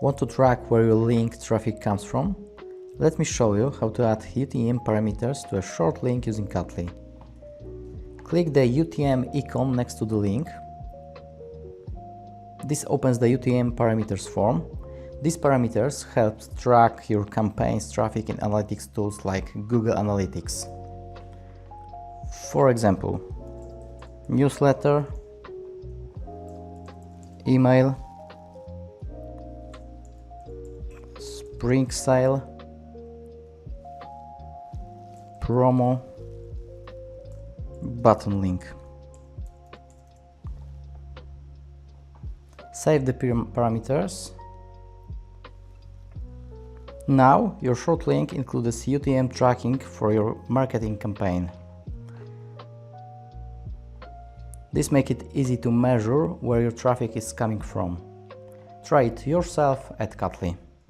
Want to track where your link traffic comes from? Let me show you how to add UTM parameters to a short link using Kotlin. Click the UTM icon next to the link. This opens the UTM parameters form. These parameters help track your campaign's traffic in analytics tools like Google Analytics. For example, newsletter, email, spring sale, promo, button link. Save the parameters. Now your short link includes UTM tracking for your marketing campaign. This makes it easy to measure where your traffic is coming from. Try it yourself at Kotlin.